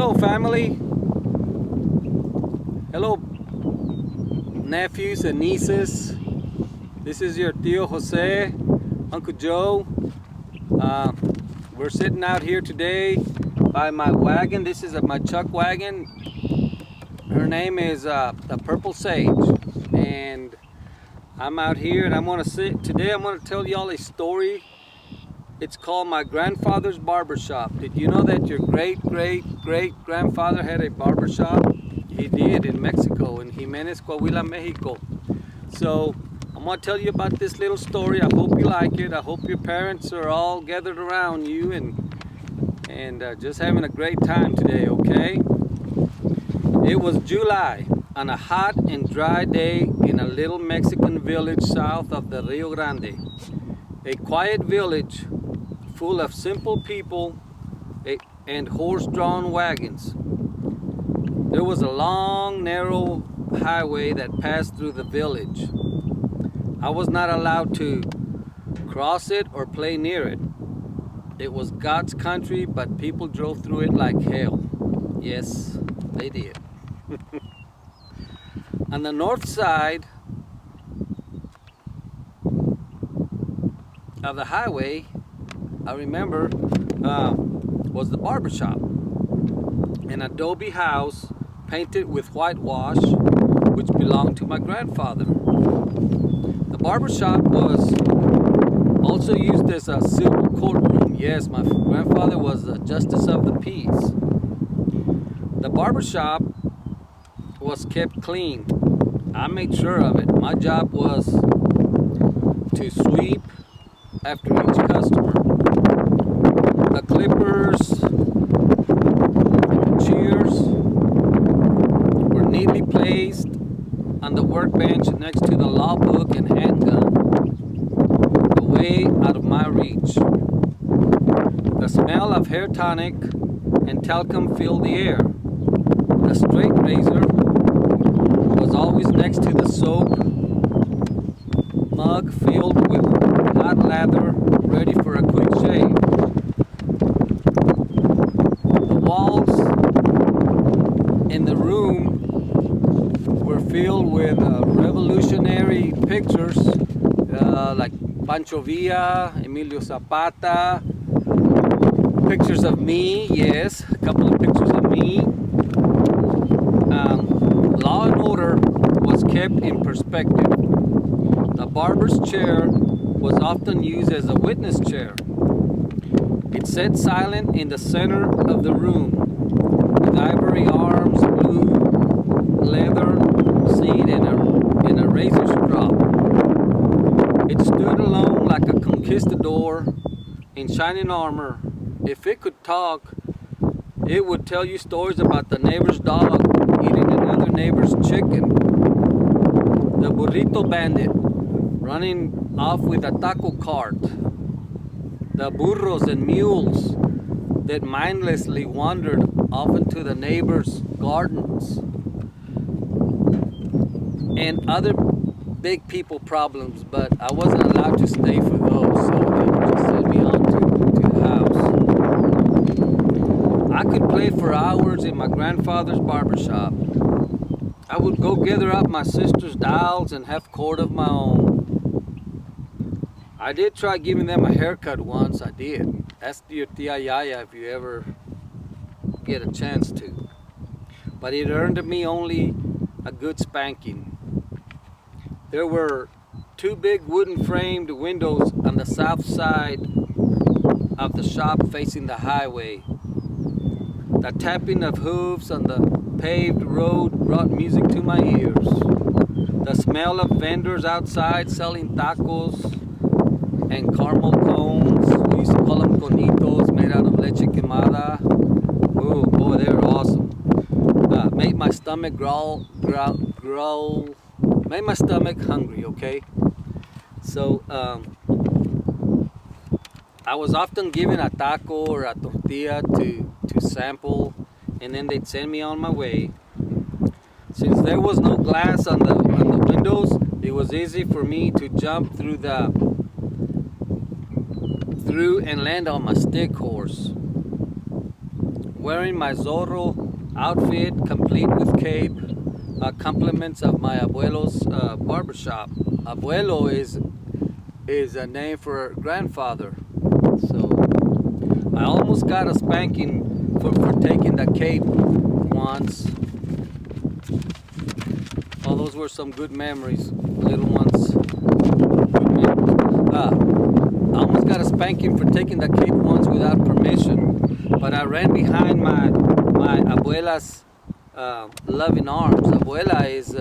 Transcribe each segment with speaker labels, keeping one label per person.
Speaker 1: Hello, family. Hello, nephews and nieces. This is your Tío Jose, Uncle Joe. We're sitting out here today by my wagon. This is my chuck wagon. Her name is the Purple Sage, and I'm out here and I'm gonna today I'm gonna tell y'all a story. It's called My Grandfather's Barbershop. Did you know that your great-great-great-grandfather had a barbershop? He did, in Mexico, in Jimenez, Coahuila, Mexico. So I'm gonna tell you about this little story. I hope you like it. I hope your parents are all gathered around you and just having a great time today, okay? It was July on a hot and dry day in a little Mexican village south of the Rio Grande. A quiet village full of simple people and horse-drawn wagons. There was a long, narrow highway that passed through the village. I was not allowed to cross it or play near it. It was God's country, but people drove through it like hell. Yes, they did. On the north side of the highway, I remember, was the barbershop. An adobe house painted with whitewash, which belonged to my grandfather. The barbershop was also used as a civil courtroom. Yes, my grandfather was the justice of the peace. The barbershop was kept clean. I made sure of it. My job was to sweep after each customer. The clippers and the shears were neatly placed on the workbench next to the law book and handgun, away out of my reach. The smell of hair tonic and talcum filled the air. The straight razor was always next to the soap mug filled with hot lather, ready for a quick shave. The walls in the room were filled with revolutionary pictures like Pancho Villa, Emilio Zapata, pictures of me, yes, a couple of pictures of me. Law and order was kept in perspective. The barber's chair was often used as a witness chair. It sat silent in the center of the room, with ivory arms, blue leather seat, and a razor strap. It stood alone like a conquistador in shining armor. If it could talk, it would tell you stories about the neighbor's dog eating another neighbor's chicken, the burrito bandit running off with a taco cart, the burros and mules that mindlessly wandered off into the neighbor's gardens, and other big people problems, but I wasn't allowed to stay for those, so they just sent me on to the house. I could play for hours in my grandfather's barbershop. I would go gather up my sister's dolls and have court of my own. I did try giving them a haircut once, I did. Ask your tia Yaya if you ever get a chance to. But it earned me only a good spanking. There were two big wooden framed windows on the south side of the shop facing the highway. The tapping of hooves on the paved road brought music to my ears. The smell of vendors outside selling tacos and caramel cones. We used to call them conitos, made out of leche quemada. Oh boy, they were awesome. Made my stomach growl, made my stomach hungry, okay? So I was often given a taco or a tortilla to sample, and then they'd send me on my way. Since there was no glass on the windows, it was easy for me to jump through and land on my stick horse. wearing my Zorro outfit, complete with cape, compliments of my abuelo's barbershop. Abuelo is a name for grandfather. So I almost got a spanking for taking the cape once. Oh, those were some good memories, little ones. Good memories. I almost got a spanking for taking the cape once without permission, but I ran behind my abuela's loving arms. Abuela is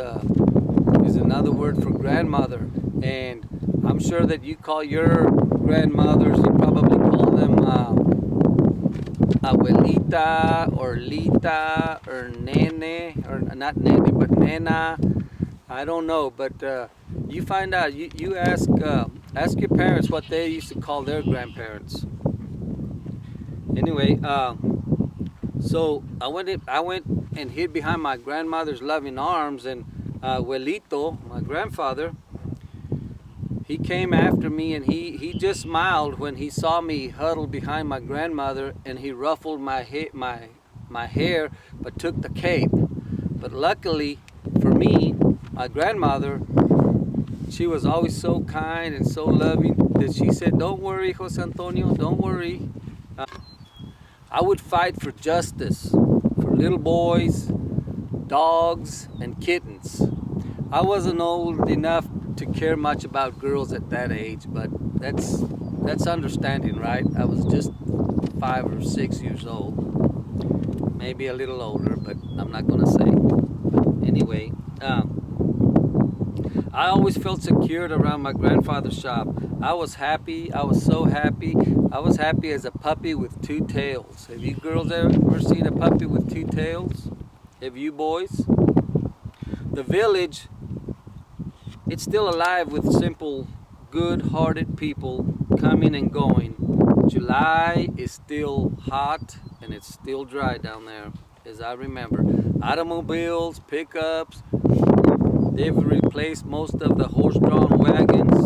Speaker 1: another word for grandmother, and I'm sure that you call your grandmothers, you probably call them abuelita or lita or nene, or not nene but nena. I don't know, but you find out. You ask your parents what they used to call their grandparents. Anyway, so I went and hid behind my grandmother's loving arms, and abuelito, my grandfather, he came after me, and he just smiled when he saw me huddled behind my grandmother, and he ruffled my hair, but took the cape. But luckily for me, my grandmother, she was always so kind and so loving that she said, "Don't worry, Jose Antonio, don't worry." I would fight for justice for little boys, dogs, and kittens. I wasn't old enough to care much about girls at that age, but that's understanding, right? I was just 5 or 6 years old, maybe a little older, but I'm not gonna say. Anyway, I always felt secured around my grandfather's shop. I was happy. I was so happy. I was happy as a puppy with 2 tails. Have you girls ever seen a puppy with 2 tails? Have you boys? The village, it's still alive with simple, good-hearted people coming and going. July is still hot and it's still dry down there, as I remember. Automobiles, pickups, they've replaced most of the horse-drawn wagons.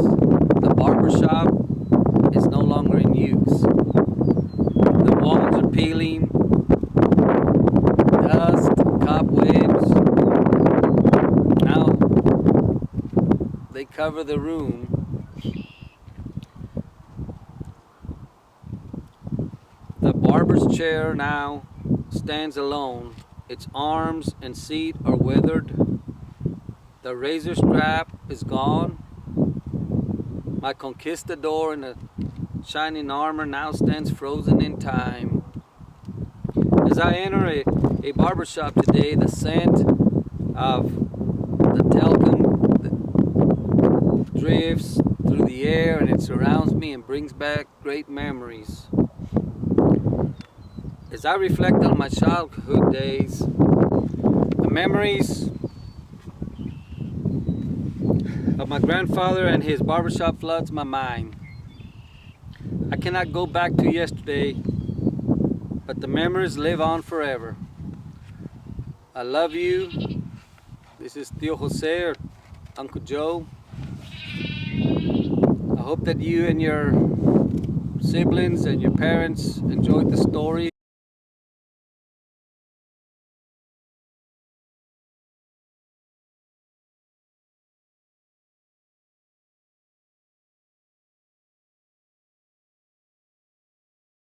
Speaker 1: The barbershop is no longer in use. The walls are peeling, dust, cobwebs. Now they cover the room. The barber's chair now stands alone. Its arms and seat are weathered. The razor strap is gone. My conquistador in the shining armor now stands frozen in time. As I enter a barbershop today, the scent of the talcum drifts through the air and it surrounds me and brings back great memories. As I reflect on my childhood days, the memories of my grandfather and his barbershop floods my mind. I cannot go back to yesterday, but the memories live on forever. I love you. This is Tio Jose or Uncle Joe. I hope that you and your siblings and your parents enjoyed the story.